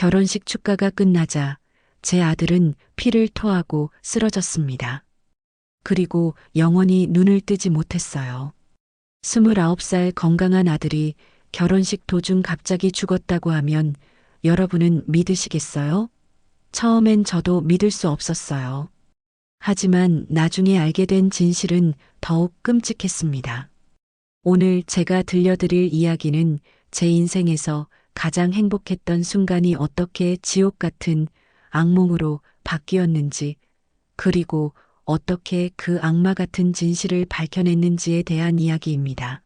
결혼식 축가가 끝나자 제 아들은 피를 토하고 쓰러졌습니다. 그리고 영원히 눈을 뜨지 못했어요. 29살 건강한 아들이 결혼식 도중 갑자기 죽었다고 하면 여러분은 믿으시겠어요? 처음엔 저도 믿을 수 없었어요. 하지만 나중에 알게 된 진실은 더욱 끔찍했습니다. 오늘 제가 들려드릴 이야기는 제 인생에서 가장 행복했던 순간이 어떻게 지옥 같은 악몽으로 바뀌었는지, 그리고 어떻게 그 악마 같은 진실을 밝혀냈는지에 대한 이야기입니다.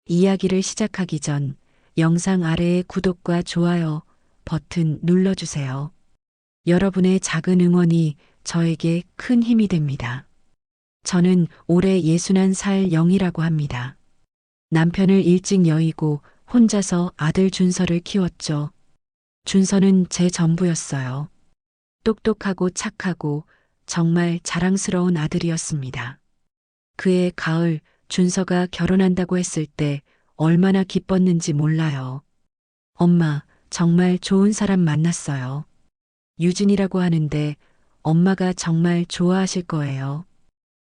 이야기를 시작하기 전 영상 아래의 구독과 좋아요 버튼 눌러주세요. 여러분의 작은 응원이 저에게 큰 힘이 됩니다. 저는 올해 61살 영이라고 합니다. 남편을 일찍 여의고 혼자서 아들 준서를 키웠죠. 준서는 제 전부였어요. 똑똑하고 착하고 정말 자랑스러운 아들이었습니다. 그해 가을 준서가 결혼한다고 했을 때 얼마나 기뻤는지 몰라요. 엄마, 정말 좋은 사람 만났어요. 유진이라고 하는데 엄마가 정말 좋아하실 거예요.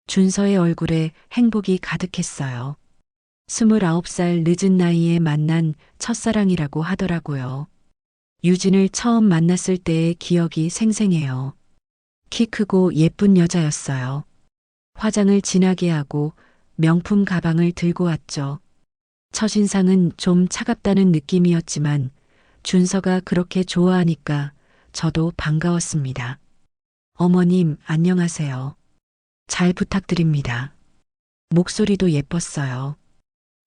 준서의 얼굴에 행복이 가득했어요. 29살 늦은 나이에 만난 첫사랑이라고 하더라고요. 유진을 처음 만났을 때의 기억이 생생해요. 키 크고 예쁜 여자였어요. 화장을 진하게 하고 명품 가방을 들고 왔죠. 첫인상은 좀 차갑다는 느낌이었지만 준서가 그렇게 좋아하니까 저도 반가웠습니다. 어머님, 안녕하세요. 잘 부탁드립니다. 목소리도 예뻤어요.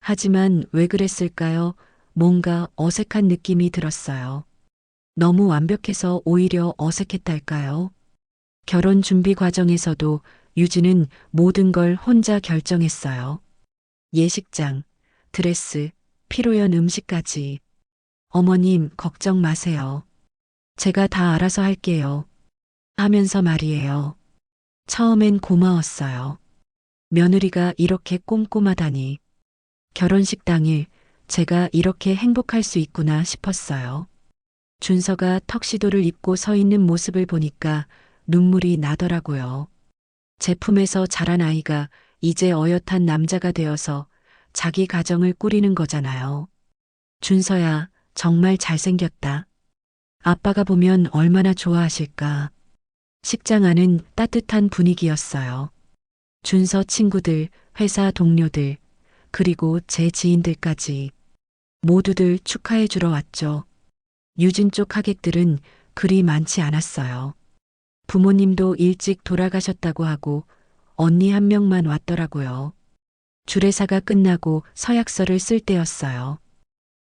하지만 왜 그랬을까요? 뭔가 어색한 느낌이 들었어요. 너무 완벽해서 오히려 어색했달까요? 결혼 준비 과정에서도 유진은 모든 걸 혼자 결정했어요. 예식장, 드레스, 피로연 음식까지. 어머님, 걱정 마세요. 제가 다 알아서 할게요. 하면서 말이에요. 처음엔 고마웠어요. 며느리가 이렇게 꼼꼼하다니. 결혼식 당일 제가 이렇게 행복할 수 있구나 싶었어요. 준서가 턱시도를 입고 서 있는 모습을 보니까 눈물이 나더라고요. 제품에서 자란 아이가 이제 어엿한 남자가 되어서 자기 가정을 꾸리는 거잖아요. 준서야, 정말 잘생겼다. 아빠가 보면 얼마나 좋아하실까. 식장 안은 따뜻한 분위기였어요. 준서 친구들, 회사 동료들, 그리고 제 지인들까지 모두들 축하해 주러 왔죠. 유진 쪽 하객들은 그리 많지 않았어요. 부모님도 일찍 돌아가셨다고 하고 언니 한 명만 왔더라고요. 주례사가 끝나고 서약서를 쓸 때였어요.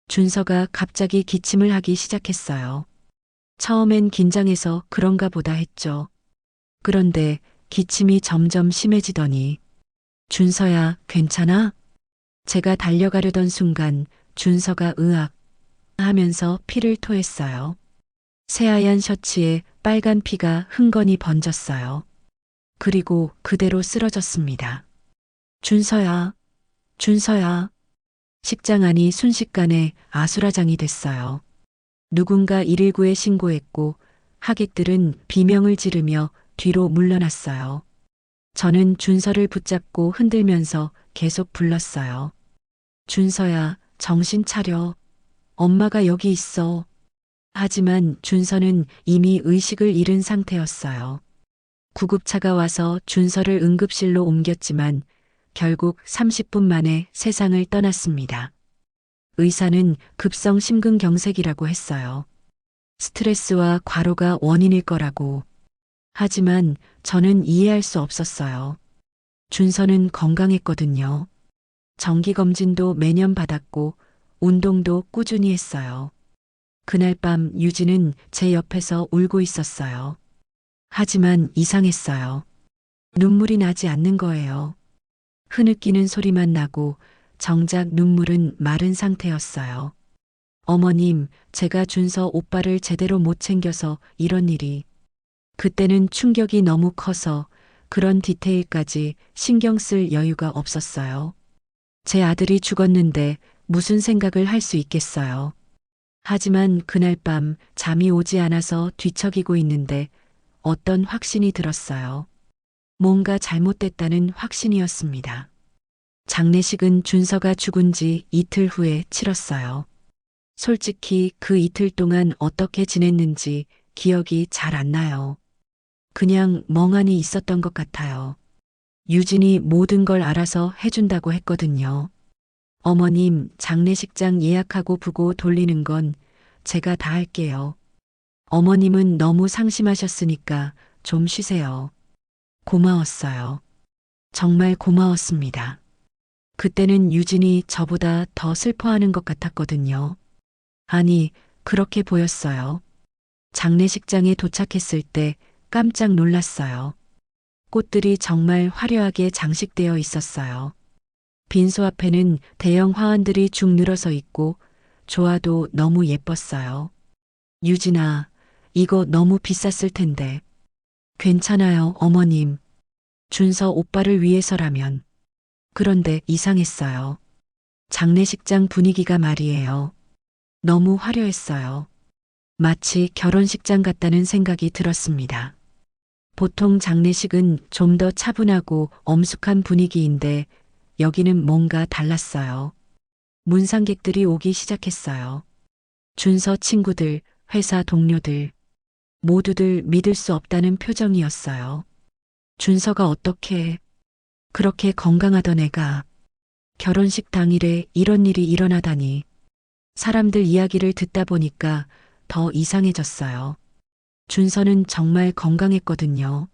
준서가 갑자기 기침을 하기 시작했어요. 처음엔 긴장해서 그런가 보다 했죠. 그런데 기침이 점점 심해지더니 준서야, 괜찮아? 제가 달려가려던 순간 준서가 으악 하면서 피를 토했어요. 새하얀 셔츠에 빨간 피가 흥건히 번졌어요. 그리고 그대로 쓰러졌습니다. 준서야, 준서야. 식장 안이 순식간에 아수라장이 됐어요. 누군가 119에 신고했고 하객들은 비명을 지르며 뒤로 물러났어요. 저는 준서를 붙잡고 흔들면서 계속 불렀어요. 준서야, 정신 차려. 엄마가 여기 있어. 하지만 준서는 이미 의식을 잃은 상태였어요. 구급차가 와서 준서를 응급실로 옮겼지만 결국 30분 만에 세상을 떠났습니다. 의사는 급성 심근경색이라고 했어요. 스트레스와 과로가 원인일 거라고. 하지만 저는 이해할 수 없었어요. 준서는 건강했거든요. 정기검진도 매년 받았고 운동도 꾸준히 했어요. 그날 밤 유진은 제 옆에서 울고 있었어요. 하지만 이상했어요. 눈물이 나지 않는 거예요. 흐느끼는 소리만 나고 정작 눈물은 마른 상태였어요. 어머님, 제가 준서 오빠를 제대로 못 챙겨서 이런 일이. 그때는 충격이 너무 커서 그런 디테일까지 신경 쓸 여유가 없었어요. 제 아들이 죽었는데 무슨 생각을 할 수 있겠어요. 하지만 그날 밤 잠이 오지 않아서 뒤척이고 있는데 어떤 확신이 들었어요. 뭔가 잘못됐다는 확신이었습니다. 장례식은 준서가 죽은 지 이틀 후에 치렀어요. 솔직히 그 이틀 동안 어떻게 지냈는지 기억이 잘 안 나요. 그냥 멍하니 있었던 것 같아요. 유진이 모든 걸 알아서 해준다고 했거든요. 어머님, 장례식장 예약하고 부고 돌리는 건 제가 다 할게요. 어머님은 너무 상심하셨으니까 좀 쉬세요. 고마웠어요. 정말 고마웠습니다. 그때는 유진이 저보다 더 슬퍼하는 것 같았거든요. 아니, 그렇게 보였어요. 장례식장에 도착했을 때 깜짝 놀랐어요. 꽃들이 정말 화려하게 장식되어 있었어요. 빈소 앞에는 대형 화환들이 쭉 늘어서 있고 조화도 너무 예뻤어요. 유진아, 이거 너무 비쌌을 텐데. 괜찮아요, 어머님. 준서 오빠를 위해서라면. 그런데 이상했어요. 장례식장 분위기가 말이에요. 너무 화려했어요. 마치 결혼식장 같다는 생각이 들었습니다. 보통 장례식은 좀 더 차분하고 엄숙한 분위기인데 여기는 뭔가 달랐어요. 문상객들이 오기 시작했어요. 준서 친구들, 회사 동료들, 모두들 믿을 수 없다는 표정이었어요. 준서가 어떻게 그렇게 건강하던 애가 결혼식 당일에 이런 일이 일어나다니. 사람들 이야기를 듣다 보니까 더 이상해졌어요. 준서는 정말 건강했거든요.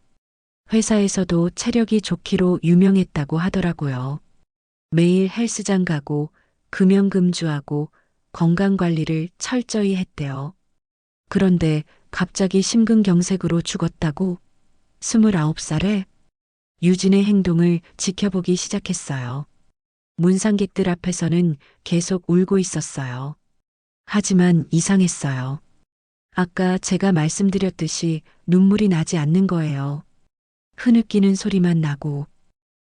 회사에서도 체력이 좋기로 유명했다고 하더라고요. 매일 헬스장 가고 금연금주하고 건강관리를 철저히 했대요. 그런데 갑자기 심근경색으로 죽었다고? 29살에 유진의 행동을 지켜보기 시작했어요. 문상객들 앞에서는 계속 울고 있었어요. 하지만 이상했어요. 아까 제가 말씀드렸듯이 눈물이 나지 않는 거예요. 흐느끼는 소리만 나고,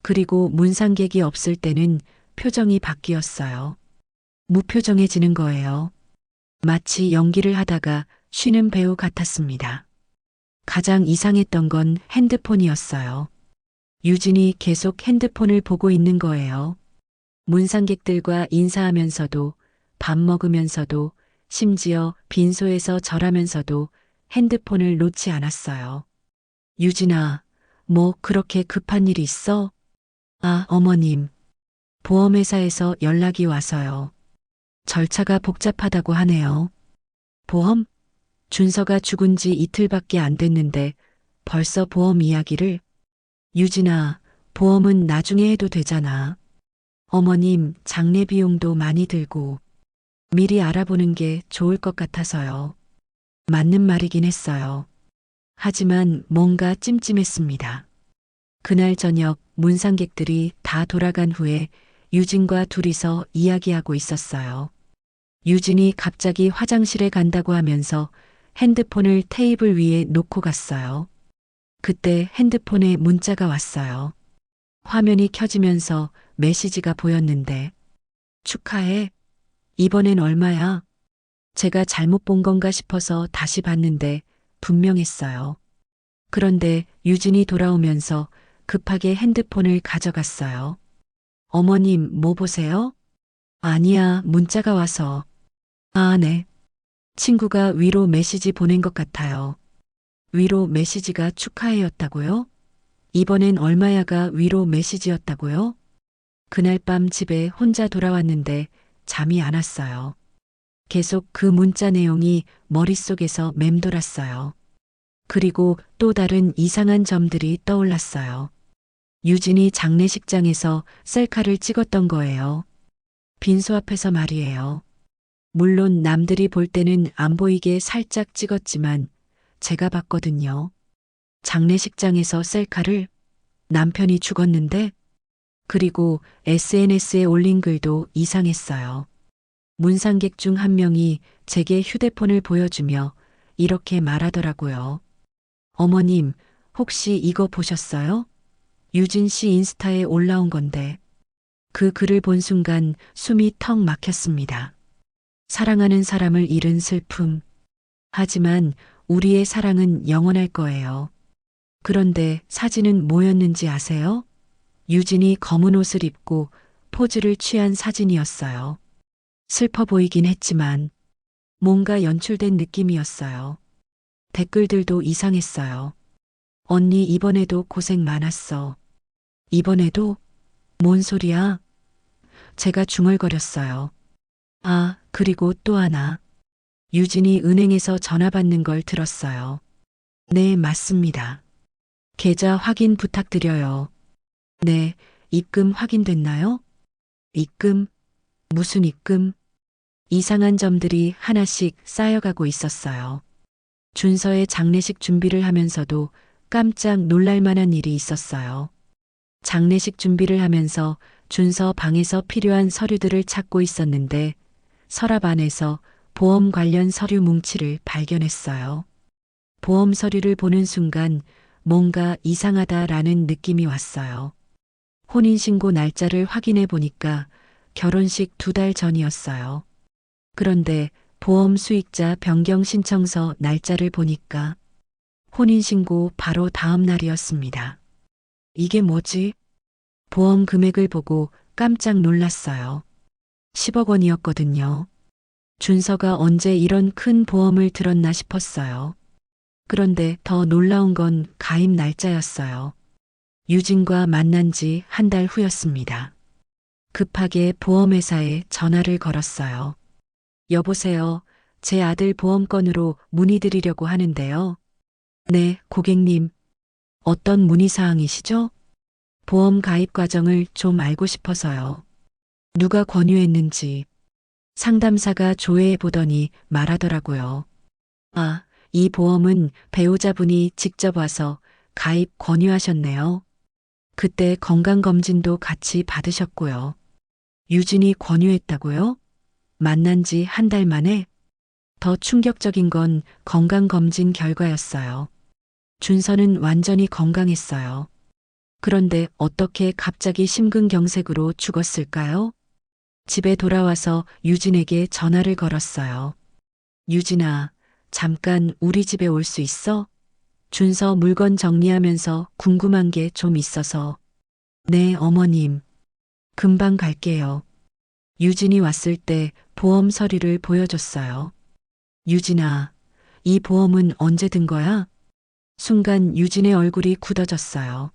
그리고 문상객이 없을 때는 표정이 바뀌었어요. 무표정해지는 거예요. 마치 연기를 하다가 쉬는 배우 같았습니다. 가장 이상했던 건 핸드폰이었어요. 유진이 계속 핸드폰을 보고 있는 거예요. 문상객들과 인사하면서도, 밥 먹으면서도, 심지어 빈소에서 절하면서도 핸드폰을 놓지 않았어요. 유진아, 뭐 그렇게 급한 일이 있어? 아, 어머님. 보험회사에서 연락이 와서요. 절차가 복잡하다고 하네요. 보험? 준서가 죽은 지 이틀밖에 안 됐는데 벌써 보험 이야기를? 유진아, 보험은 나중에 해도 되잖아. 어머님, 장례 비용도 많이 들고 미리 알아보는 게 좋을 것 같아서요. 맞는 말이긴 했어요. 하지만 뭔가 찜찜했습니다. 그날 저녁 문상객들이 다 돌아간 후에 유진과 둘이서 이야기하고 있었어요. 유진이 갑자기 화장실에 간다고 하면서 핸드폰을 테이블 위에 놓고 갔어요. 그때 핸드폰에 문자가 왔어요. 화면이 켜지면서 메시지가 보였는데, 축하해. 이번엔 얼마야? 제가 잘못 본 건가 싶어서 다시 봤는데 분명했어요. 그런데 유진이 돌아오면서 급하게 핸드폰을 가져갔어요. 어머님, 뭐 보세요? 아니야, 문자가 와서. 아, 네. 친구가 위로 메시지 보낸 것 같아요. 위로 메시지가 축하해였다고요? 이번엔 얼마야가 위로 메시지였다고요? 그날 밤 집에 혼자 돌아왔는데 잠이 안 왔어요. 계속 그 문자 내용이 머릿속에서 맴돌았어요. 그리고 또 다른 이상한 점들이 떠올랐어요. 유진이 장례식장에서 셀카를 찍었던 거예요. 빈소 앞에서 말이에요. 물론 남들이 볼 때는 안 보이게 살짝 찍었지만 제가 봤거든요. 장례식장에서 셀카를 남편이 죽었는데 그리고 SNS에 올린 글도 이상했어요. 문상객 중 한 명이 제게 휴대폰을 보여주며 이렇게 말하더라고요. 어머님, 혹시 이거 보셨어요? 유진 씨 인스타에 올라온 건데 그 글을 본 순간 숨이 턱 막혔습니다. 사랑하는 사람을 잃은 슬픔. 하지만 우리의 사랑은 영원할 거예요. 그런데 사진은 뭐였는지 아세요? 유진이 검은 옷을 입고 포즈를 취한 사진이었어요. 슬퍼 보이긴 했지만 뭔가 연출된 느낌이었어요. 댓글들도 이상했어요. 언니 이번에도 고생 많았어. 이번에도? 뭔 소리야? 제가 중얼거렸어요. 아, 그리고 또 하나. 유진이 은행에서 전화 받는 걸 들었어요. 네, 맞습니다. 계좌 확인 부탁드려요. 네, 입금 확인됐나요? 입금? 무슨 입금? 이상한 점들이 하나씩 쌓여가고 있었어요. 준서의 장례식 준비를 하면서도 깜짝 놀랄 만한 일이 있었어요. 장례식 준비를 하면서 준서 방에서 필요한 서류들을 찾고 있었는데 서랍 안에서 보험 관련 서류 뭉치를 발견했어요. 보험 서류를 보는 순간 뭔가 이상하다라는 느낌이 왔어요. 혼인신고 날짜를 확인해 보니까 결혼식 2달 전이었어요. 그런데 보험 수익자 변경 신청서 날짜를 보니까 혼인신고 바로 다음 날이었습니다. 이게 뭐지? 보험 금액을 보고 깜짝 놀랐어요. 10억 원이었거든요. 준서가 언제 이런 큰 보험을 들었나 싶었어요. 그런데 더 놀라운 건 가입 날짜였어요. 유진과 만난 지 한 달 후였습니다. 급하게 보험회사에 전화를 걸었어요. 여보세요. 제 아들 보험건으로 문의드리려고 하는데요. 네, 고객님. 어떤 문의사항이시죠? 보험 가입 과정을 좀 알고 싶어서요. 누가 권유했는지 상담사가 조회해 보더니 말하더라고요. 아, 이 보험은 배우자분이 직접 와서 가입 권유하셨네요. 그때 건강검진도 같이 받으셨고요. 유진이 권유했다고요? 만난 지 한 달 만에? 더 충격적인 건 건강검진 결과였어요. 준서는 완전히 건강했어요. 그런데 어떻게 갑자기 심근경색으로 죽었을까요? 집에 돌아와서 유진에게 전화를 걸었어요. 유진아, 잠깐 우리 집에 올 수 있어? 준서 물건 정리하면서 궁금한 게 좀 있어서. 네, 어머님. 금방 갈게요. 유진이 왔을 때 보험 서류를 보여줬어요. 유진아, 이 보험은 언제 든 거야? 순간 유진의 얼굴이 굳어졌어요.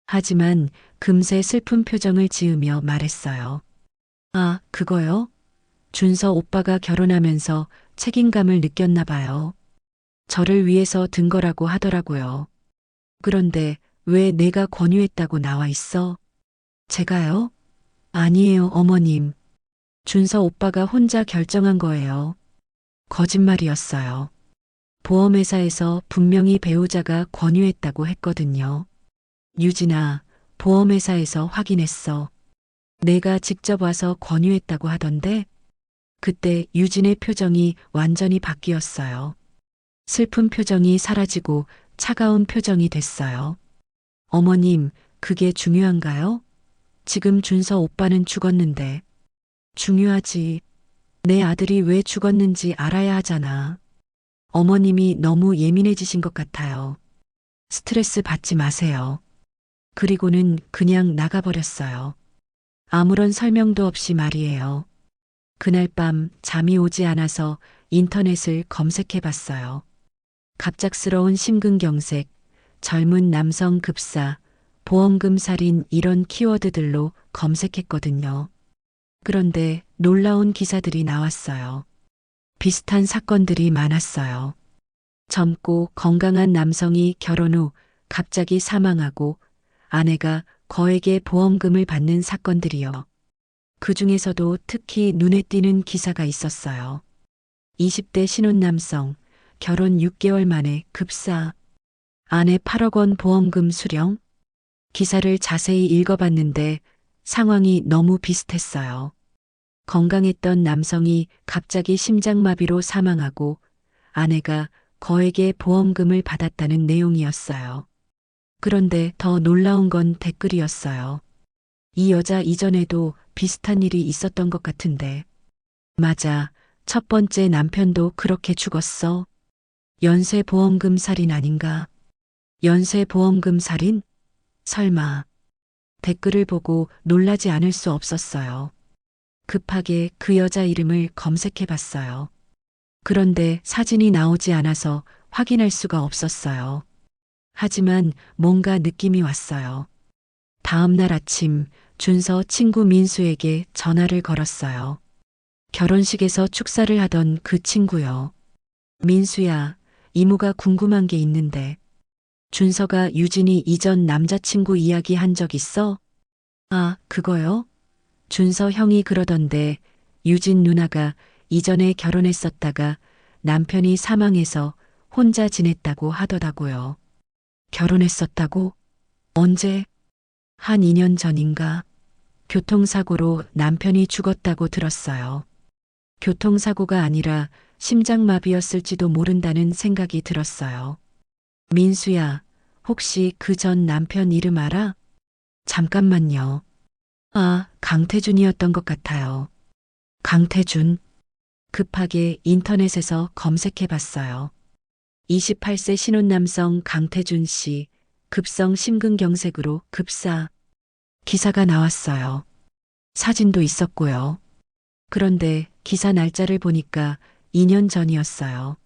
하지만 금세 슬픈 표정을 지으며 말했어요. 아, 그거요? 준서 오빠가 결혼하면서 책임감을 느꼈나 봐요. 저를 위해서 든 거라고 하더라고요. 그런데 왜 내가 권유했다고 나와 있어? 제가요? 아니에요, 어머님. 준서 오빠가 혼자 결정한 거예요. 거짓말이었어요. 보험회사에서 분명히 배우자가 권유했다고 했거든요. 유진아, 보험회사에서 확인했어. 내가 직접 와서 권유했다고 하던데? 그때 유진의 표정이 완전히 바뀌었어요. 슬픈 표정이 사라지고 차가운 표정이 됐어요. 어머님, 그게 중요한가요? 지금 준서 오빠는 죽었는데. 중요하지. 내 아들이 왜 죽었는지 알아야 하잖아. 어머님이 너무 예민해지신 것 같아요. 스트레스 받지 마세요. 그리고는 그냥 나가버렸어요. 아무런 설명도 없이 말이에요. 그날 밤 잠이 오지 않아서 인터넷을 검색해 봤어요. 갑작스러운 심근경색, 젊은 남성 급사, 보험금 살인 이런 키워드들로 검색했거든요. 그런데 놀라운 기사들이 나왔어요. 비슷한 사건들이 많았어요. 젊고 건강한 남성이 결혼 후 갑자기 사망하고 아내가 거액의 보험금을 받는 사건들이요. 그 중에서도 특히 눈에 띄는 기사가 있었어요. 20대 신혼 남성, 결혼 6개월 만에 급사, 아내 8억 원 보험금 수령. 기사를 자세히 읽어봤는데 상황이 너무 비슷했어요. 건강했던 남성이 갑자기 심장마비로 사망하고 아내가 거액의 보험금을 받았다는 내용이었어요. 그런데 더 놀라운 건 댓글이었어요. 이 여자 이전에도 비슷한 일이 있었던 것 같은데. 맞아. 첫 번째 남편도 그렇게 죽었어. 연쇄보험금 살인 아닌가? 연쇄보험금 살인? 설마. 댓글을 보고 놀라지 않을 수 없었어요. 급하게 그 여자 이름을 검색해 봤어요. 그런데 사진이 나오지 않아서 확인할 수가 없었어요. 하지만 뭔가 느낌이 왔어요. 다음 날 아침 준서 친구 민수에게 전화를 걸었어요. 결혼식에서 축사를 하던 그 친구요. 민수야, 이모가 궁금한 게 있는데. 준서가 유진이 이전 남자친구 이야기 한 적 있어? 아, 그거요? 준서 형이 그러던데 유진 누나가 이전에 결혼했었다가 남편이 사망해서 혼자 지냈다고 하더라고요. 결혼했었다고? 언제? 한 2년 전인가? 교통사고로 남편이 죽었다고 들었어요. 교통사고가 아니라 심장마비였을지도 모른다는 생각이 들었어요. 민수야, 혹시 그 전 남편 이름 알아? 잠깐만요. 아, 강태준이었던 것 같아요. 강태준. 급하게 인터넷에서 검색해 봤어요. 28세 신혼남성 강태준 씨, 급성 심근경색으로 급사. 기사가 나왔어요. 사진도 있었고요. 그런데 기사 날짜를 보니까 2년 전이었어요.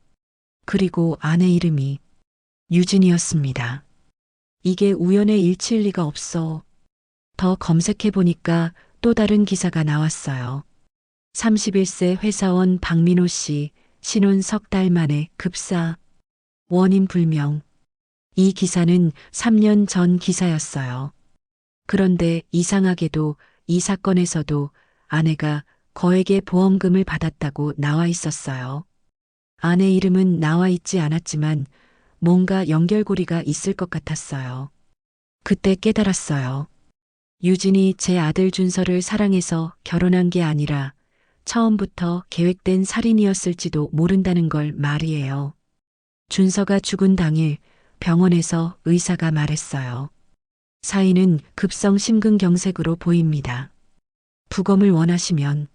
그리고 아내 이름이 유진이었습니다. 이게 우연의 일치일 리가 없어. 더 검색해 보니까 또 다른 기사가 나왔어요. 31세 회사원 박민호 씨, 신혼 석 달 만에 급사. 원인 불명. 이 기사는 3년 전 기사였어요. 그런데 이상하게도 이 사건에서도 아내가 거액의 보험금을 받았다고 나와 있었어요. 아내 이름은 나와 있지 않았지만 뭔가 연결고리가 있을 것 같았어요. 그때 깨달았어요. 유진이 제 아들 준서를 사랑해서 결혼한 게 아니라 처음부터 계획된 살인이었을지도 모른다는 걸 말이에요. 준서가 죽은 당일 병원에서 의사가 말했어요. 사인은 급성 심근경색으로 보입니다. 부검을 원하시면.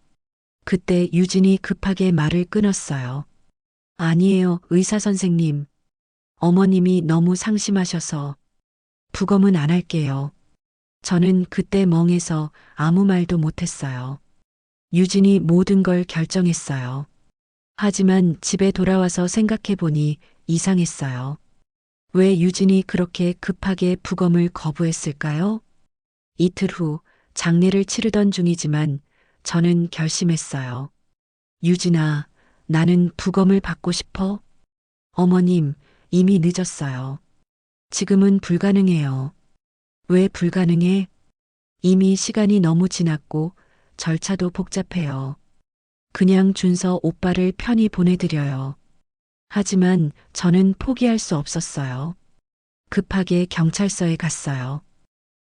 그때 유진이 급하게 말을 끊었어요. 아니에요, 의사 선생님. 어머님이 너무 상심하셔서 부검은 안 할게요. 저는 그때 멍해서 아무 말도 못했어요. 유진이 모든 걸 결정했어요. 하지만 집에 돌아와서 생각해 보니 이상했어요. 왜 유진이 그렇게 급하게 부검을 거부했을까요? 이틀 후 장례를 치르던 중이지만 저는 결심했어요. 유진아, 나는 부검을 받고 싶어. 어머님, 이미 늦었어요. 지금은 불가능해요. 왜 불가능해? 이미 시간이 너무 지났고 절차도 복잡해요. 그냥 준서 오빠를 편히 보내드려요. 하지만 저는 포기할 수 없었어요. 급하게 경찰서에 갔어요.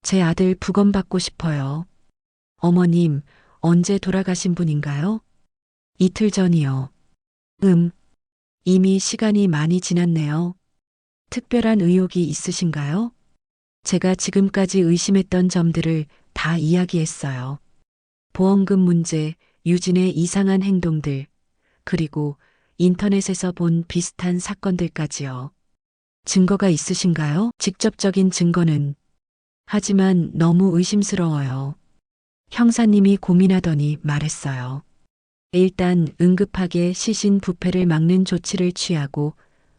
제 아들 부검받고 싶어요. 어머님, 언제 돌아가신 분인가요? 이틀 전이요. 이미 시간이 많이 지났네요. 특별한 의혹이 있으신가요? 제가 지금까지 의심했던 점들을 다 이야기했어요. 보험금 문제, 유진의 이상한 행동들, 그리고 인터넷에서 본 비슷한 사건들까지요. 증거가 있으신가요? 직접적인 증거는. 하지만 너무 의심스러워요. 형사님이 고민하더니 말했어요. 일단 응급하게 시신 부패를 막는 조치를 취하고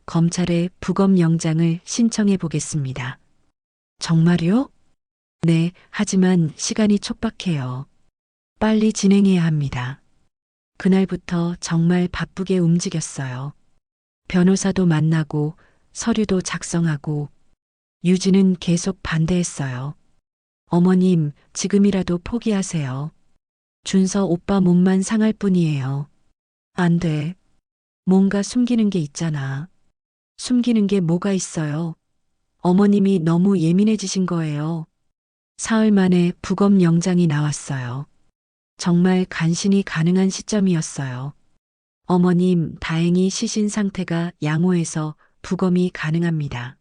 검찰에 부검 영장을 신청해 보겠습니다. 정말요? 네, 하지만 시간이 촉박해요. 빨리 진행해야 합니다. 그날부터 정말 바쁘게 움직였어요. 변호사도 만나고 서류도 작성하고 유진은 계속 반대했어요. 어머님, 지금이라도 포기하세요. 준서 오빠 몸만 상할 뿐이에요. 안 돼. 뭔가 숨기는 게 있잖아. 숨기는 게 뭐가 있어요? 어머님이 너무 예민해지신 거예요. 사흘 만에 부검 영장이 나왔어요. 정말 간신히 가능한 시점이었어요. 어머님, 다행히 시신 상태가 양호해서 부검이 가능합니다.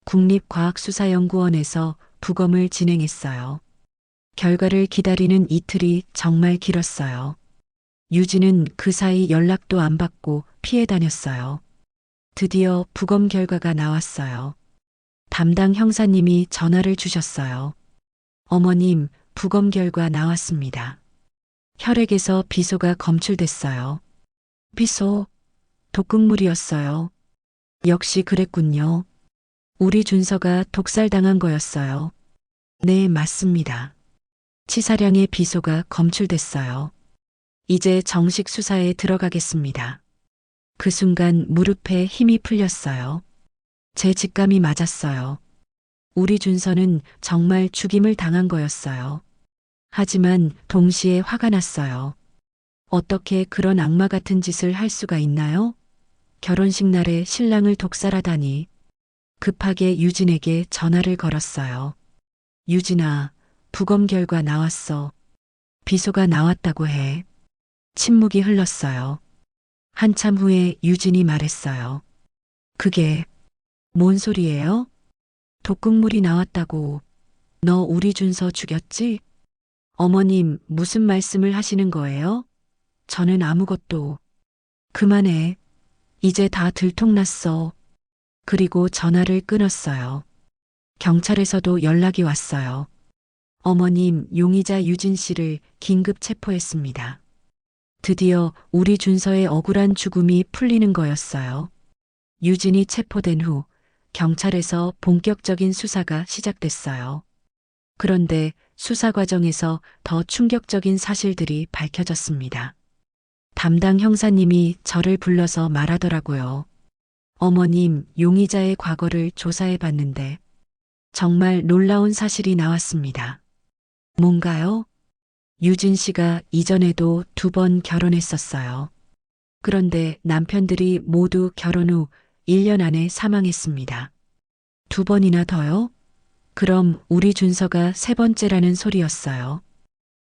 국립과학수사연구원에서 부검을 진행했어요. 결과를 기다리는 이틀이 정말 길었어요. 유진은 그 사이 연락도 안 받고 피해 다녔어요. 드디어 부검 결과가 나왔어요. 담당 형사님이 전화를 주셨어요. 어머님, 부검 결과 나왔습니다. 혈액에서 비소가 검출됐어요. 비소, 독극물이었어요. 역시 그랬군요. 우리 준서가 독살당한 거였어요. 네, 맞습니다. 치사량의 비소가 검출됐어요. 이제 정식 수사에 들어가겠습니다. 그 순간 무릎에 힘이 풀렸어요. 제 직감이 맞았어요. 우리 준서는 정말 죽임을 당한 거였어요. 하지만 동시에 화가 났어요. 어떻게 그런 악마 같은 짓을 할 수가 있나요? 결혼식 날에 신랑을 독살하다니. 급하게 유진에게 전화를 걸었어요. 유진아, 부검 결과 나왔어. 비소가 나왔다고 해. 침묵이 흘렀어요. 한참 후에 유진이 말했어요. 그게 뭔 소리예요? 독극물이 나왔다고. 너 우리 준서 죽였지? 어머님, 무슨 말씀을 하시는 거예요? 저는 아무것도. 그만해. 이제 다 들통났어. 그리고 전화를 끊었어요. 경찰에서도 연락이 왔어요. 어머님, 용의자 유진 씨를 긴급 체포했습니다. 드디어 우리 준서의 억울한 죽음이 풀리는 거였어요. 유진이 체포된 후 경찰에서 본격적인 수사가 시작됐어요. 그런데 수사 과정에서 더 충격적인 사실들이 밝혀졌습니다. 담당 형사님이 저를 불러서 말하더라고요. 어머님, 용의자의 과거를 조사해 봤는데 정말 놀라운 사실이 나왔습니다. 뭔가요? 유진 씨가 이전에도 2번 결혼했었어요. 그런데 남편들이 모두 결혼 후 1년 안에 사망했습니다. 2번이나 더요? 그럼 우리 준서가 3번째라는 소리였어요.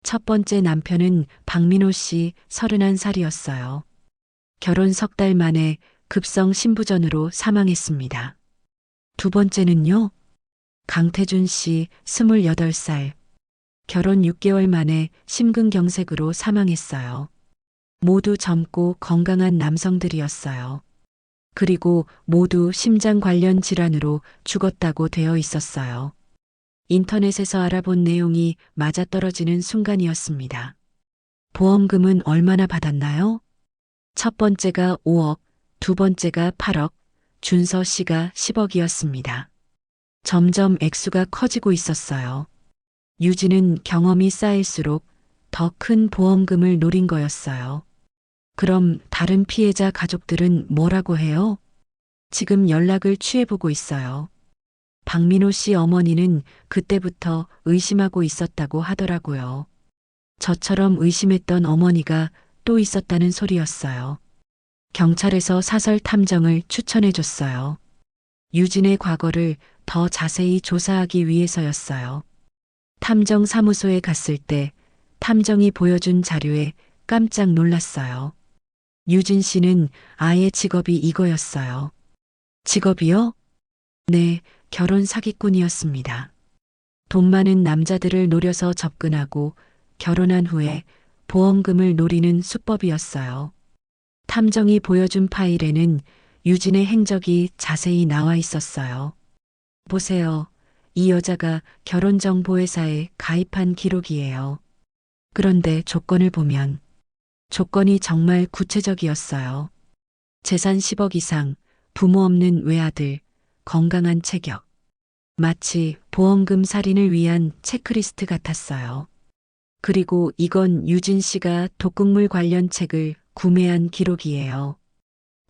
첫 번째 남편은 박민호 씨 31살이었어요. 결혼 3달 만에 급성 신부전으로 사망했습니다. 2번째는요? 강태준 씨 28살. 결혼 6개월 만에 심근경색으로 사망했어요. 모두 젊고 건강한 남성들이었어요. 그리고 모두 심장 관련 질환으로 죽었다고 되어 있었어요. 인터넷에서 알아본 내용이 맞아떨어지는 순간이었습니다. 보험금은 얼마나 받았나요? 첫 번째가 5억, 두 번째가 8억, 준서 씨가 10억이었습니다. 점점 액수가 커지고 있었어요. 유진은 경험이 쌓일수록 더 큰 보험금을 노린 거였어요. 그럼 다른 피해자 가족들은 뭐라고 해요? 지금 연락을 취해보고 있어요. 박민호 씨 어머니는 그때부터 의심하고 있었다고 하더라고요. 저처럼 의심했던 어머니가 또 있었다는 소리였어요. 경찰에서 사설 탐정을 추천해줬어요. 유진의 과거를 더 자세히 조사하기 위해서였어요. 탐정 사무소에 갔을 때 탐정이 보여준 자료에 깜짝 놀랐어요. 유진 씨는 아예 직업이 이거였어요. 직업이요? 네, 결혼 사기꾼이었습니다. 돈 많은 남자들을 노려서 접근하고 결혼한 후에 보험금을 노리는 수법이었어요. 탐정이 보여준 파일에는 유진의 행적이 자세히 나와 있었어요. 보세요. 이 여자가 결혼정보회사에 가입한 기록이에요. 그런데 조건을 보면 조건이 정말 구체적이었어요. 재산 10억 이상, 부모 없는 외아들, 건강한 체격. 마치 보험금 살인을 위한 체크리스트 같았어요. 그리고 이건 유진 씨가 독극물 관련 책을 구매한 기록이에요.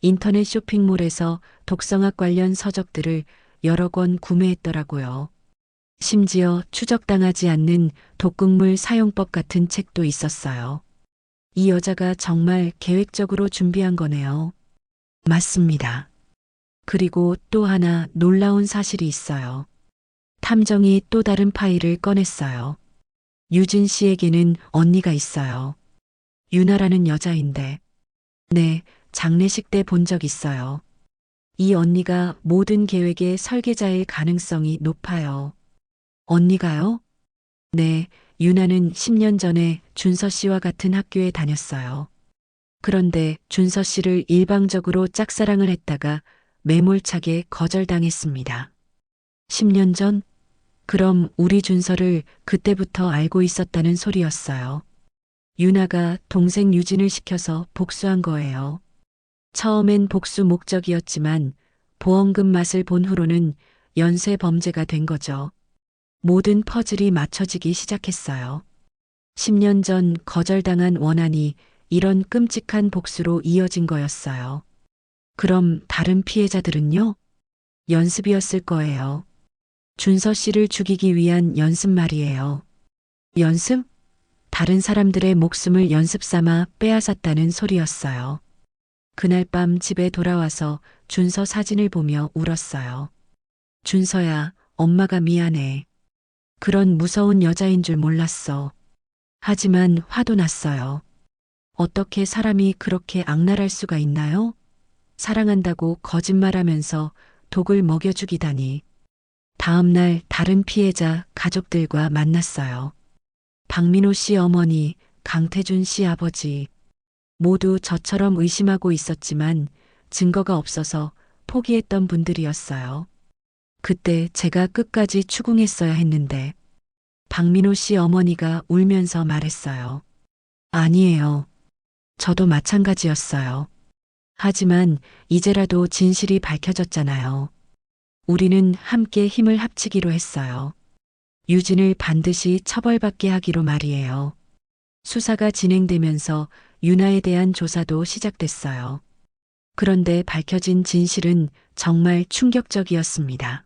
인터넷 쇼핑몰에서 독성학 관련 서적들을 여러 권 구매했더라고요. 심지어 추적당하지 않는 독극물 사용법 같은 책도 있었어요. 이 여자가 정말 계획적으로 준비한 거네요. 맞습니다. 그리고 또 하나 놀라운 사실이 있어요. 탐정이 또 다른 파일을 꺼냈어요. 유진 씨에게는 언니가 있어요. 유나라는 여자인데. 네, 장례식 때 본 적 있어요. 이 언니가 모든 계획의 설계자일 가능성이 높아요. 언니가요? 네, 유나는 10년 전에 준서 씨와 같은 학교에 다녔어요. 그런데 준서 씨를 일방적으로 짝사랑을 했다가 매몰차게 거절당했습니다. 10년 전? 그럼 우리 준서를 그때부터 알고 있었다는 소리였어요. 유나가 동생 유진을 시켜서 복수한 거예요. 처음엔 복수 목적이었지만 보험금 맛을 본 후로는 연쇄 범죄가 된 거죠. 모든 퍼즐이 맞춰지기 시작했어요. 10년 전 거절당한 원한이 이런 끔찍한 복수로 이어진 거였어요. 그럼 다른 피해자들은요? 연습이었을 거예요. 준서 씨를 죽이기 위한 연습 말이에요. 연습? 다른 사람들의 목숨을 연습 삼아 빼앗았다는 소리였어요. 그날 밤 집에 돌아와서 준서 사진을 보며 울었어요. 준서야, 엄마가 미안해. 그런 무서운 여자인 줄 몰랐어. 하지만 화도 났어요. 어떻게 사람이 그렇게 악랄할 수가 있나요? 사랑한다고 거짓말하면서 독을 먹여 죽이다니. 다음 날 다른 피해자 가족들과 만났어요. 박민호 씨 어머니, 강태준 씨 아버지. 모두 저처럼 의심하고 있었지만 증거가 없어서 포기했던 분들이었어요. 그때 제가 끝까지 추궁했어야 했는데 박민호 씨 어머니가 울면서 말했어요. 아니에요. 저도 마찬가지였어요. 하지만 이제라도 진실이 밝혀졌잖아요. 우리는 함께 힘을 합치기로 했어요. 유진을 반드시 처벌받게 하기로 말이에요. 수사가 진행되면서 유나에 대한 조사도 시작됐어요. 그런데 밝혀진 진실은 정말 충격적이었습니다.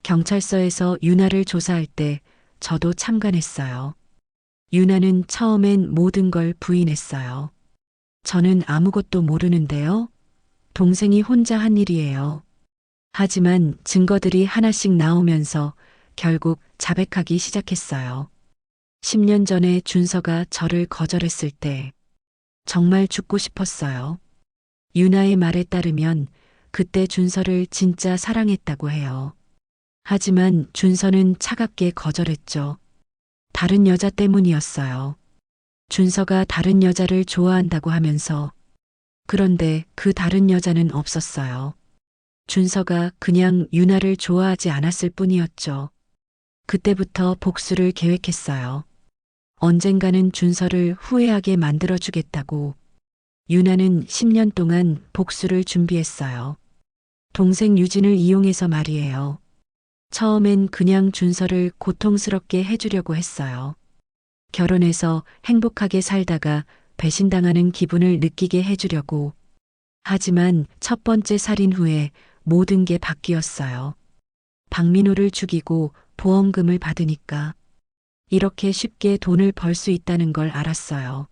경찰서에서 유나를 조사할 때 저도 참관했어요. 유나는 처음엔 모든 걸 부인했어요. 저는 아무것도 모르는데요. 동생이 혼자 한 일이에요. 하지만 증거들이 하나씩 나오면서 결국 자백하기 시작했어요. 10년 전에 준서가 저를 거절했을 때 정말 죽고 싶었어요. 유나의 말에 따르면 그때 준서를 진짜 사랑했다고 해요. 하지만 준서는 차갑게 거절했죠. 다른 여자 때문이었어요. 준서가 다른 여자를 좋아한다고 하면서. 그런데 그 다른 여자는 없었어요. 준서가 그냥 유나를 좋아하지 않았을 뿐이었죠. 그때부터 복수를 계획했어요. 언젠가는 준서를 후회하게 만들어주겠다고. 유나는 10년 동안 복수를 준비했어요. 동생 유진을 이용해서 말이에요. 처음엔 그냥 준서를 고통스럽게 해주려고 했어요. 결혼해서 행복하게 살다가 배신당하는 기분을 느끼게 해주려고. 하지만 첫 번째 살인 후에 모든 게 바뀌었어요. 박민호를 죽이고 보험금을 받으니까. 이렇게 쉽게 돈을 벌 수 있다는 걸 알았어요.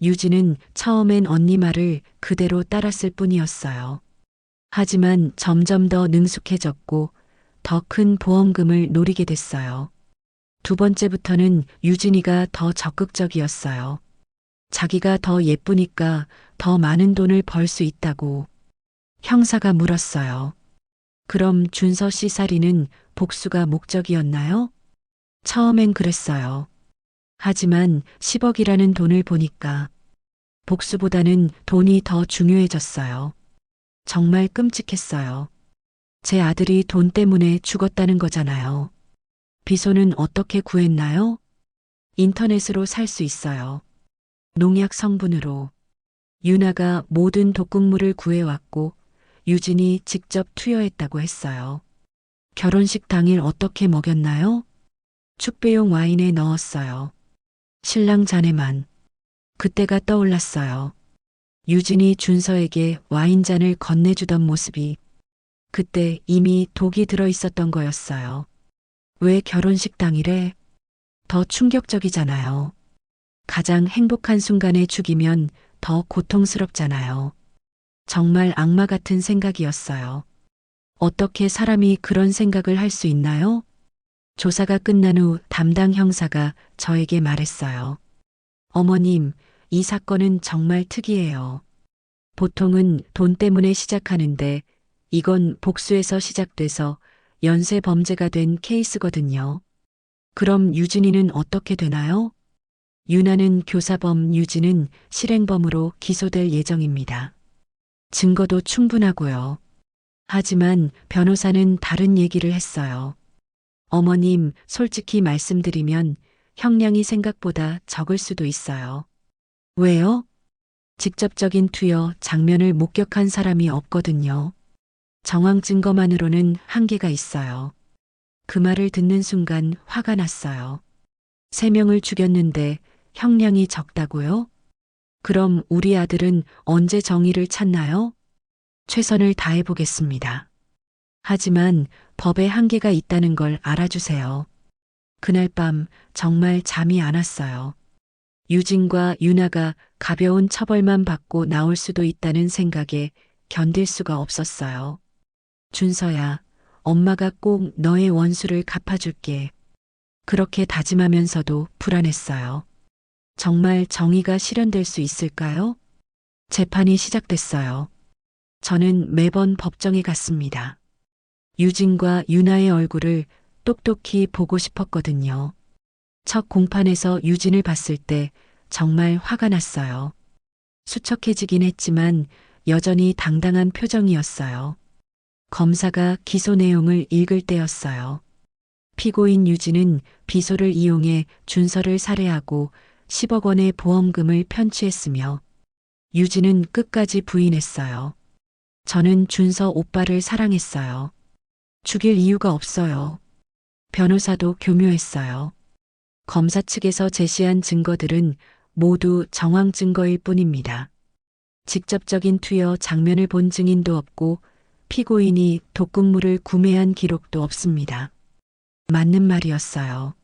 유진은 처음엔 언니 말을 그대로 따랐을 뿐이었어요. 하지만 점점 더 능숙해졌고 더 큰 보험금을 노리게 됐어요. 두 번째부터는 유진이가 더 적극적이었어요. 자기가 더 예쁘니까 더 많은 돈을 벌 수 있다고. 형사가 물었어요. 그럼 준서 씨 살인은 복수가 목적이었나요? 처음엔 그랬어요. 하지만 10억이라는 돈을 보니까 복수보다는 돈이 더 중요해졌어요. 정말 끔찍했어요. 제 아들이 돈 때문에 죽었다는 거잖아요. 비소는 어떻게 구했나요? 인터넷으로 살 수 있어요. 농약 성분으로. 유나가 모든 독극물을 구해왔고 유진이 직접 투여했다고 했어요. 결혼식 당일 어떻게 먹였나요? 축배용 와인에 넣었어요. 신랑 잔에만. 그때가 떠올랐어요. 유진이 준서에게 와인잔을 건네주던 모습이. 그때 이미 독이 들어있었던 거였어요. 왜 결혼식 당일에? 더 충격적이잖아요. 가장 행복한 순간에 죽이면 더 고통스럽잖아요. 정말 악마 같은 생각이었어요. 어떻게 사람이 그런 생각을 할 수 있나요? 조사가 끝난 후 담당 형사가 저에게 말했어요. 어머님, 이 사건은 정말 특이해요. 보통은 돈 때문에 시작하는데 이건 복수에서 시작돼서 연쇄 범죄가 된 케이스거든요. 그럼 유진이는 어떻게 되나요? 유나는 교사범, 유진은 실행범으로 기소될 예정입니다. 증거도 충분하고요. 하지만 변호사는 다른 얘기를 했어요. 어머님, 솔직히 말씀드리면 형량이 생각보다 적을 수도 있어요. 왜요? 직접적인 투여 장면을 목격한 사람이 없거든요. 정황 증거만으로는 한계가 있어요. 그 말을 듣는 순간 화가 났어요. 3명을 죽였는데 형량이 적다고요? 그럼 우리 아들은 언제 정의를 찾나요? 최선을 다해보겠습니다. 하지만 법에 한계가 있다는 걸 알아주세요. 그날 밤 정말 잠이 안 왔어요. 유진과 유나가 가벼운 처벌만 받고 나올 수도 있다는 생각에 견딜 수가 없었어요. 준서야, 엄마가 꼭 너의 원수를 갚아줄게. 그렇게 다짐하면서도 불안했어요. 정말 정의가 실현될 수 있을까요? 재판이 시작됐어요. 저는 매번 법정에 갔습니다. 유진과 유나의 얼굴을 똑똑히 보고 싶었거든요. 첫 공판에서 유진을 봤을 때 정말 화가 났어요. 수척해지긴 했지만 여전히 당당한 표정이었어요. 검사가 기소 내용을 읽을 때였어요. 피고인 유진은 비소를 이용해 준서를 살해하고 10억 원의 보험금을 편취했으며 유진은 끝까지 부인했어요. 저는 준서 오빠를 사랑했어요. 죽일 이유가 없어요. 변호사도 교묘했어요. 검사 측에서 제시한 증거들은 모두 정황 증거일 뿐입니다. 직접적인 투여 장면을 본 증인도 없고 피고인이 독극물을 구매한 기록도 없습니다. 맞는 말이었어요.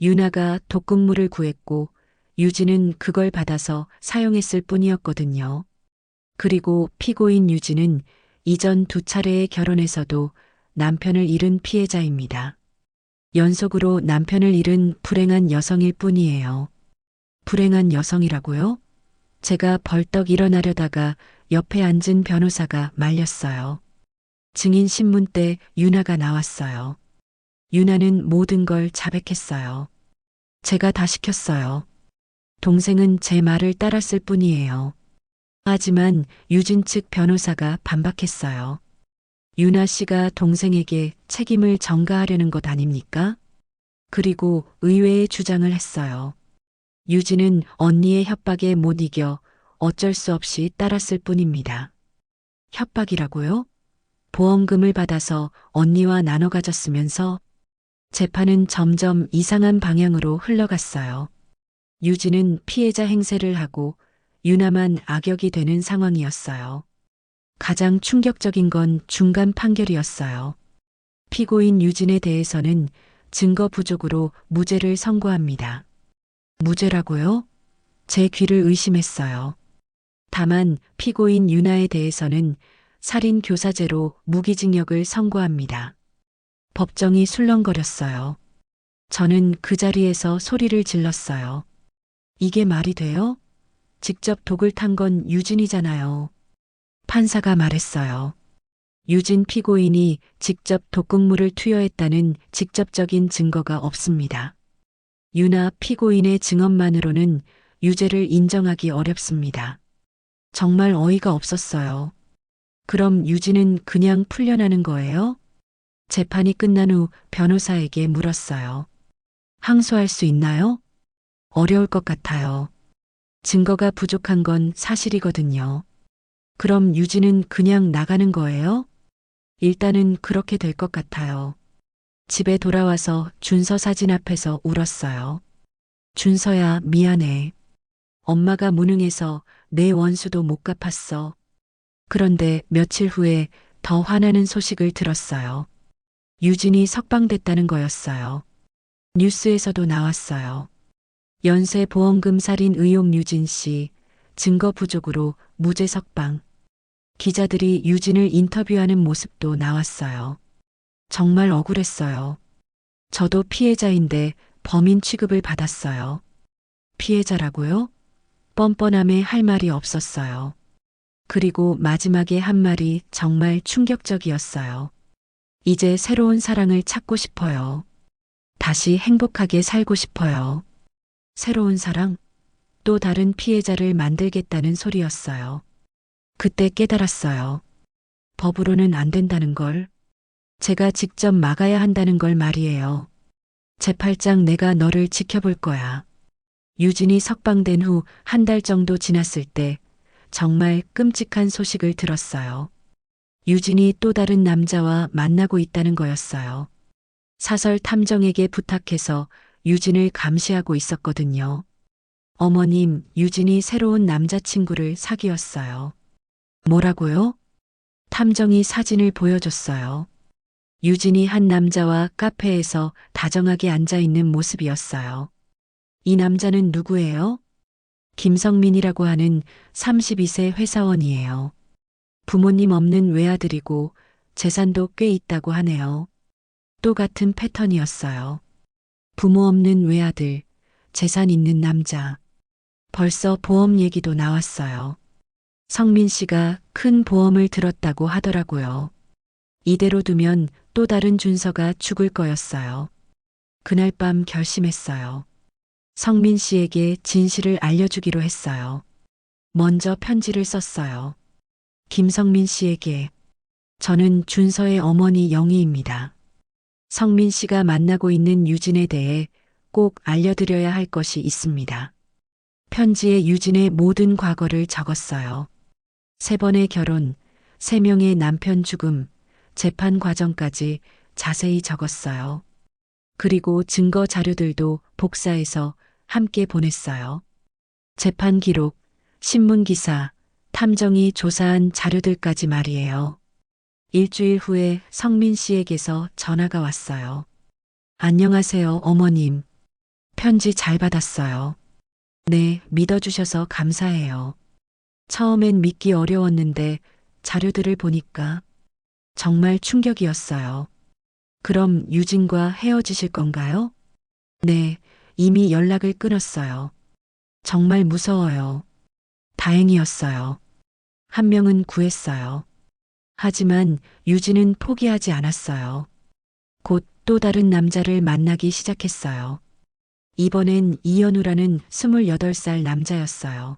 유나가 독극물을 구했고 유진은 그걸 받아서 사용했을 뿐이었거든요. 그리고 피고인 유진은 이전 2차례의 결혼에서도 남편을 잃은 피해자입니다. 연속으로 남편을 잃은 불행한 여성일 뿐이에요. 불행한 여성이라고요? 제가 벌떡 일어나려다가 옆에 앉은 변호사가 말렸어요. 증인 신문 때 유나가 나왔어요. 유나는 모든 걸 자백했어요. 제가 다 시켰어요. 동생은 제 말을 따랐을 뿐이에요. 하지만 유진 측 변호사가 반박했어요. 유나 씨가 동생에게 책임을 전가하려는 것 아닙니까? 그리고 의외의 주장을 했어요. 유진은 언니의 협박에 못 이겨 어쩔 수 없이 따랐을 뿐입니다. 협박이라고요? 보험금을 받아서 언니와 나눠 가졌으면서 재판은 점점 이상한 방향으로 흘러갔어요. 유진은 피해자 행세를 하고 유나만 악역이 되는 상황이었어요. 가장 충격적인 건 중간 판결이었어요. 피고인 유진에 대해서는 증거 부족으로 무죄를 선고합니다. 무죄라고요? 제 귀를 의심했어요. 다만 피고인 유나에 대해서는 살인 교사죄로 무기징역을 선고합니다. 법정이 술렁거렸어요. 저는 그 자리에서 소리를 질렀어요. 이게 말이 돼요? 직접 독을 탄 건 유진이잖아요. 판사가 말했어요. 유진 피고인이 직접 독극물을 투여했다는 직접적인 증거가 없습니다. 유나 피고인의 증언만으로는 유죄를 인정하기 어렵습니다. 정말 어이가 없었어요. 그럼 유진은 그냥 풀려나는 거예요? 재판이 끝난 후 변호사에게 물었어요. 항소할 수 있나요? 어려울 것 같아요. 증거가 부족한 건 사실이거든요. 그럼 유진은 그냥 나가는 거예요? 일단은 그렇게 될 것 같아요. 집에 돌아와서 준서 사진 앞에서 울었어요. 준서야, 미안해. 엄마가 무능해서 내 원수도 못 갚았어. 그런데 며칠 후에 더 화나는 소식을 들었어요. 유진이 석방됐다는 거였어요. 뉴스에서도 나왔어요. 연쇄 보험금 살인 의혹 유진 씨, 증거 부족으로 무죄 석방. 기자들이 유진을 인터뷰하는 모습도 나왔어요. 정말 억울했어요. 저도 피해자인데 범인 취급을 받았어요. 피해자라고요? 뻔뻔함에 할 말이 없었어요. 그리고 마지막에 한 말이 정말 충격적이었어요. 이제 새로운 사랑을 찾고 싶어요. 다시 행복하게 살고 싶어요. 새로운 사랑, 또 다른 피해자를 만들겠다는 소리였어요. 그때 깨달았어요. 법으로는 안 된다는 걸. 제가 직접 막아야 한다는 걸 말이에요. 제8장 내가 너를 지켜볼 거야. 유진이 석방된 후 한 달 정도 지났을 때 정말 끔찍한 소식을 들었어요. 유진이 또 다른 남자와 만나고 있다는 거였어요. 사설 탐정에게 부탁해서 유진을 감시하고 있었거든요. 어머님, 유진이 새로운 남자친구를 사귀었어요. 뭐라고요? 탐정이 사진을 보여줬어요. 유진이 한 남자와 카페에서 다정하게 앉아 있는 모습이었어요. 이 남자는 누구예요? 김성민이라고 하는 32세 회사원이에요. 부모님 없는 외아들이고 재산도 꽤 있다고 하네요. 또 같은 패턴이었어요. 부모 없는 외아들, 재산 있는 남자. 벌써 보험 얘기도 나왔어요. 성민 씨가 큰 보험을 들었다고 하더라고요. 이대로 두면 또 다른 준서가 죽을 거였어요. 그날 밤 결심했어요. 성민 씨에게 진실을 알려주기로 했어요. 먼저 편지를 썼어요. 김성민 씨에게. 저는 준서의 어머니 영희입니다. 성민 씨가 만나고 있는 유진에 대해 꼭 알려드려야 할 것이 있습니다. 편지에 유진의 모든 과거를 적었어요. 3번의 결혼, 3명의 남편 죽음, 재판 과정까지 자세히 적었어요. 그리고 증거 자료들도 복사해서 함께 보냈어요. 재판 기록, 신문 기사, 탐정이 조사한 자료들까지 말이에요. 일주일 후에 성민 씨에게서 전화가 왔어요. 안녕하세요, 어머님. 편지 잘 받았어요. 네, 믿어주셔서 감사해요. 처음엔 믿기 어려웠는데 자료들을 보니까 정말 충격이었어요. 그럼 유진과 헤어지실 건가요? 네, 이미 연락을 끊었어요. 정말 무서워요. 다행이었어요. 한 명은 구했어요. 하지만 유진은 포기하지 않았어요. 곧 또 다른 남자를 만나기 시작했어요. 이번엔 이현우라는 28살 남자였어요.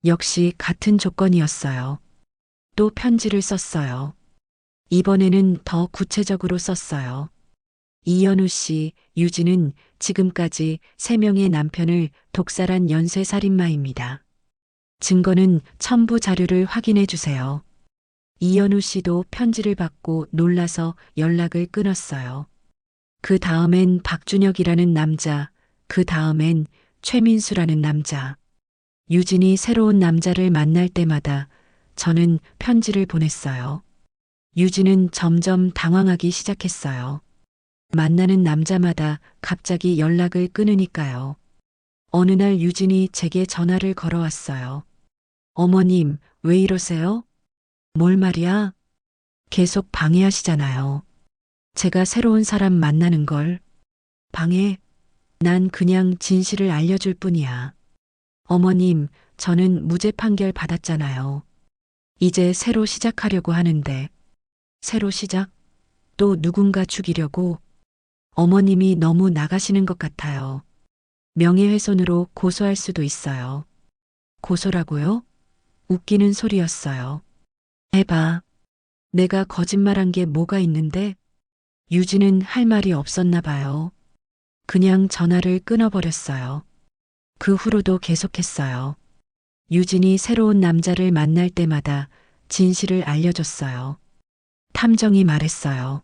역시 같은 조건이었어요. 또 편지를 썼어요. 이번에는 더 구체적으로 썼어요. 이현우 씨, 유진은 지금까지 3명의 남편을 독살한 연쇄살인마입니다. 증거는 첨부 자료를 확인해 주세요. 이현우 씨도 편지를 받고 놀라서 연락을 끊었어요. 그 다음엔 박준혁이라는 남자, 그 다음엔 최민수라는 남자. 유진이 새로운 남자를 만날 때마다 저는 편지를 보냈어요. 유진은 점점 당황하기 시작했어요. 만나는 남자마다 갑자기 연락을 끊으니까요. 어느 날 유진이 제게 전화를 걸어왔어요. 어머님, 왜 이러세요? 뭘 말이야? 계속 방해하시잖아요. 제가 새로운 사람 만나는 걸. 방해? 난 그냥 진실을 알려줄 뿐이야. 어머님, 저는 무죄 판결 받았잖아요. 이제 새로 시작하려고 하는데. 새로 시작? 또 누군가 죽이려고? 어머님이 너무 나가시는 것 같아요. 명예훼손으로 고소할 수도 있어요. 고소라고요? 웃기는 소리였어요. 해봐. 내가 거짓말한 게 뭐가 있는데? 유진은 할 말이 없었나 봐요. 그냥 전화를 끊어버렸어요. 그 후로도 계속했어요. 유진이 새로운 남자를 만날 때마다 진실을 알려줬어요. 탐정이 말했어요.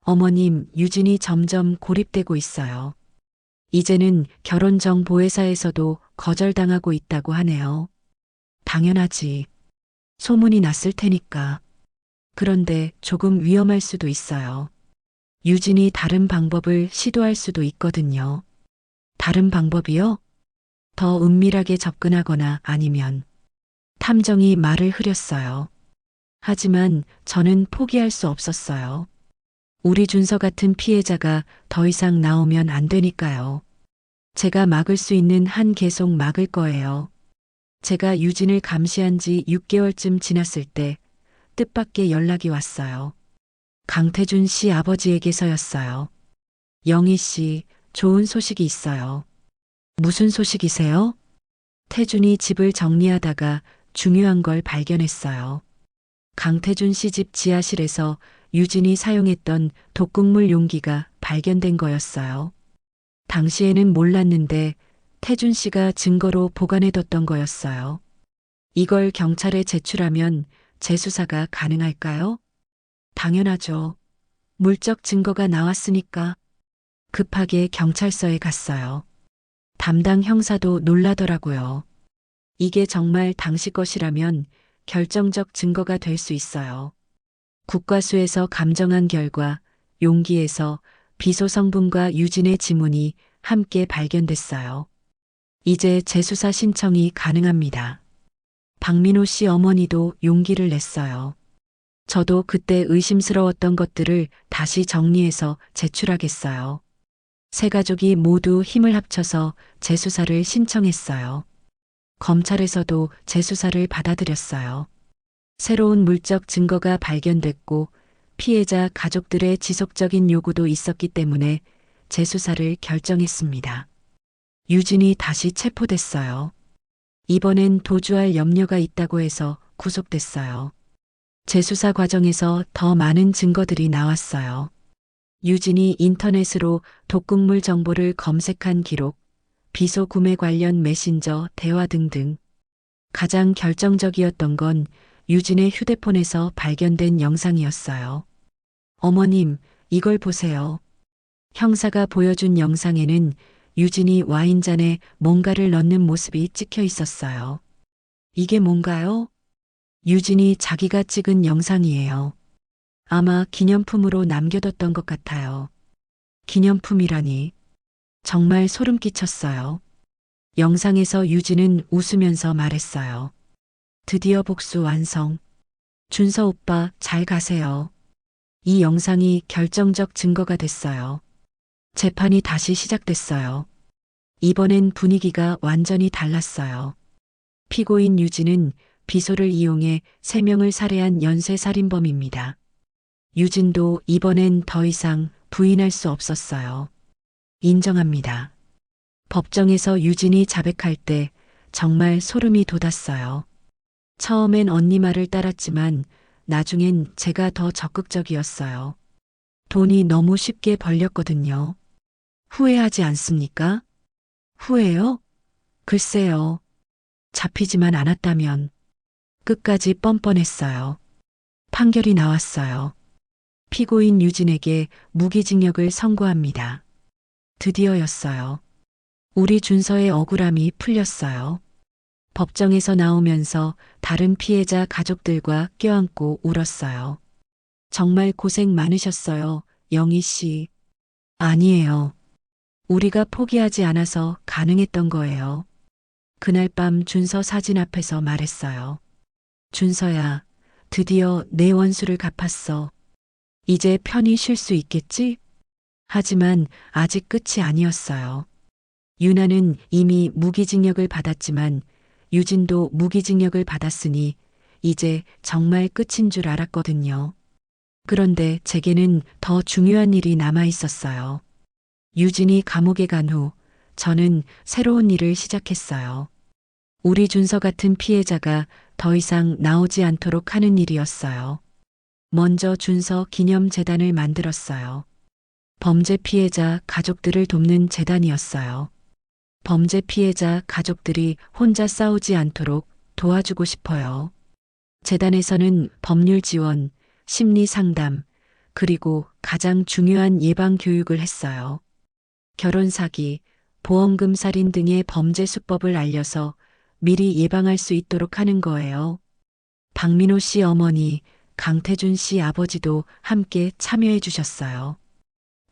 어머님, 유진이 점점 고립되고 있어요. 이제는 결혼정보회사에서도 거절당하고 있다고 하네요. 당연하지. 소문이 났을 테니까. 그런데 조금 위험할 수도 있어요. 유진이 다른 방법을 시도할 수도 있거든요. 다른 방법이요? 더 은밀하게 접근하거나 아니면 탐정이 말을 흐렸어요. 하지만 저는 포기할 수 없었어요. 우리 준서 같은 피해자가 더 이상 나오면 안 되니까요. 제가 막을 수 있는 한 계속 막을 거예요. 제가 유진을 감시한 지 6개월쯤 지났을 때 뜻밖의 연락이 왔어요. 강태준 씨 아버지에게서였어요. 영희 씨, 좋은 소식이 있어요. 무슨 소식이세요? 태준이 집을 정리하다가 중요한 걸 발견했어요. 강태준 씨 집 지하실에서 유진이 사용했던 독극물 용기가 발견된 거였어요. 당시에는 몰랐는데 태준 씨가 증거로 보관해뒀던 거였어요. 이걸 경찰에 제출하면 재수사가 가능할까요? 당연하죠. 물적 증거가 나왔으니까. 급하게 경찰서에 갔어요. 담당 형사도 놀라더라고요. 이게 정말 당시 것이라면 결정적 증거가 될 수 있어요. 국과수에서 감정한 결과 용기에서 비소 성분과 유진의 지문이 함께 발견됐어요. 이제 재수사 신청이 가능합니다. 박민호 씨 어머니도 용기를 냈어요. 저도 그때 의심스러웠던 것들을 다시 정리해서 제출하겠어요. 세 가족이 모두 힘을 합쳐서 재수사를 신청했어요. 검찰에서도 재수사를 받아들였어요. 새로운 물적 증거가 발견됐고 피해자 가족들의 지속적인 요구도 있었기 때문에 재수사를 결정했습니다. 유진이 다시 체포됐어요. 이번엔 도주할 염려가 있다고 해서 구속됐어요. 재수사 과정에서 더 많은 증거들이 나왔어요. 유진이 인터넷으로 독극물 정보를 검색한 기록, 비소 구매 관련 메신저 대화 등등. 가장 결정적이었던 건 유진의 휴대폰에서 발견된 영상이었어요. 어머님, 이걸 보세요. 형사가 보여준 영상에는 유진이 와인잔에 뭔가를 넣는 모습이 찍혀 있었어요. 이게 뭔가요? 유진이 자기가 찍은 영상이에요. 아마 기념품으로 남겨뒀던 것 같아요. 기념품이라니. 정말 소름 끼쳤어요. 영상에서 유진은 웃으면서 말했어요. 드디어 복수 완성. 준서 오빠 잘 가세요. 이 영상이 결정적 증거가 됐어요. 재판이 다시 시작됐어요. 이번엔 분위기가 완전히 달랐어요. 피고인 유진은 비소를 이용해 3명을 살해한 연쇄살인범입니다. 유진도 이번엔 더 이상 부인할 수 없었어요. 인정합니다. 법정에서 유진이 자백할 때 정말 소름이 돋았어요. 처음엔 언니 말을 따랐지만 나중엔 제가 더 적극적이었어요. 돈이 너무 쉽게 벌렸거든요. 후회하지 않습니까? 후회요? 글쎄요. 잡히지만 않았다면 끝까지 뻔뻔했어요. 판결이 나왔어요. 피고인 유진에게 무기징역을 선고합니다. 드디어였어요. 우리 준서의 억울함이 풀렸어요. 법정에서 나오면서 다른 피해자 가족들과 껴안고 울었어요. 정말 고생 많으셨어요, 영희 씨. 아니에요. 우리가 포기하지 않아서 가능했던 거예요. 그날 밤 준서 사진 앞에서 말했어요. 준서야, 드디어 내 원수를 갚았어. 이제 편히 쉴 수 있겠지? 하지만 아직 끝이 아니었어요. 유나는 이미 무기징역을 받았지만 유진도 무기징역을 받았으니 이제 정말 끝인 줄 알았거든요. 그런데 제게는 더 중요한 일이 남아 있었어요. 유진이 감옥에 간 후 저는 새로운 일을 시작했어요. 우리 준서 같은 피해자가 더 이상 나오지 않도록 하는 일이었어요. 먼저 준서 기념재단을 만들었어요. 범죄 피해자 가족들을 돕는 재단이었어요. 범죄 피해자 가족들이 혼자 싸우지 않도록 도와주고 싶어요. 재단에서는 법률 지원, 심리 상담, 그리고 가장 중요한 예방 교육을 했어요. 결혼 사기, 보험금 살인 등의 범죄 수법을 알려서 미리 예방할 수 있도록 하는 거예요. 박민호 씨 어머니, 강태준 씨 아버지도 함께 참여해 주셨어요.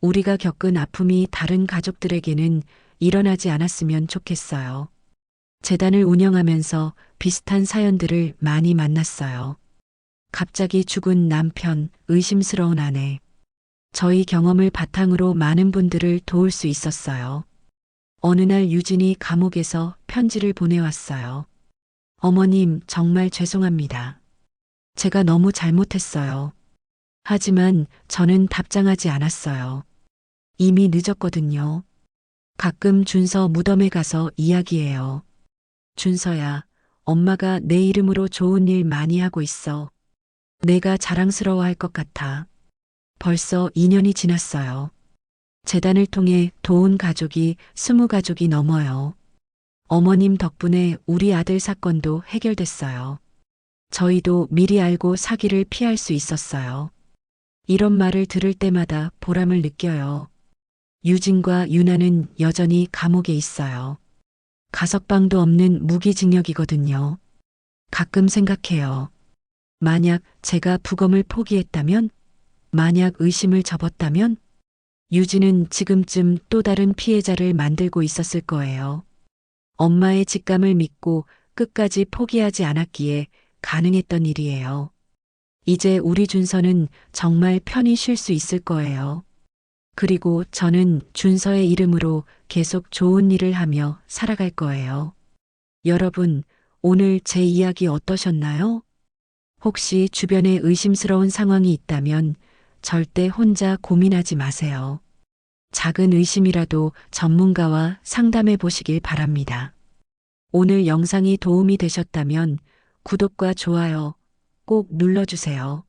우리가 겪은 아픔이 다른 가족들에게는 일어나지 않았으면 좋겠어요. 재단을 운영하면서 비슷한 사연들을 많이 만났어요. 갑자기 죽은 남편, 의심스러운 아내. 저희 경험을 바탕으로 많은 분들을 도울 수 있었어요. 어느 날 유진이 감옥에서 편지를 보내왔어요. 어머님, 정말 죄송합니다. 제가 너무 잘못했어요. 하지만 저는 답장하지 않았어요. 이미 늦었거든요. 가끔 준서 무덤에 가서 이야기해요. 준서야, 엄마가 내 이름으로 좋은 일 많이 하고 있어. 내가 자랑스러워할 것 같아. 벌써 2년이 지났어요. 재단을 통해 도운 가족이 20가족이 넘어요. 어머님 덕분에 우리 아들 사건도 해결됐어요. 저희도 미리 알고 사기를 피할 수 있었어요. 이런 말을 들을 때마다 보람을 느껴요. 유진과 유나는 여전히 감옥에 있어요. 가석방도 없는 무기징역이거든요. 가끔 생각해요. 만약 제가 부검을 포기했다면, 만약 의심을 접었다면, 유진은 지금쯤 또 다른 피해자를 만들고 있었을 거예요. 엄마의 직감을 믿고 끝까지 포기하지 않았기에 가능했던 일이에요. 이제 우리 준서는 정말 편히 쉴 수 있을 거예요. 그리고 저는 준서의 이름으로 계속 좋은 일을 하며 살아갈 거예요. 여러분, 오늘 제 이야기 어떠셨나요? 혹시 주변에 의심스러운 상황이 있다면 절대 혼자 고민하지 마세요. 작은 의심이라도 전문가와 상담해 보시길 바랍니다. 오늘 영상이 도움이 되셨다면 구독과 좋아요 꼭 눌러주세요.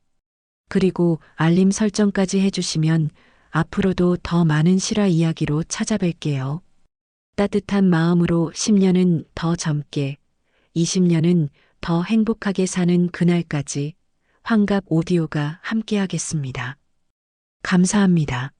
그리고 알림 설정까지 해주시면 앞으로도 더 많은 실화 이야기로 찾아뵐게요. 따뜻한 마음으로 10년은 더 젊게, 20년은 더 행복하게 사는 그날까지 환갑 오디오가 함께하겠습니다. 감사합니다.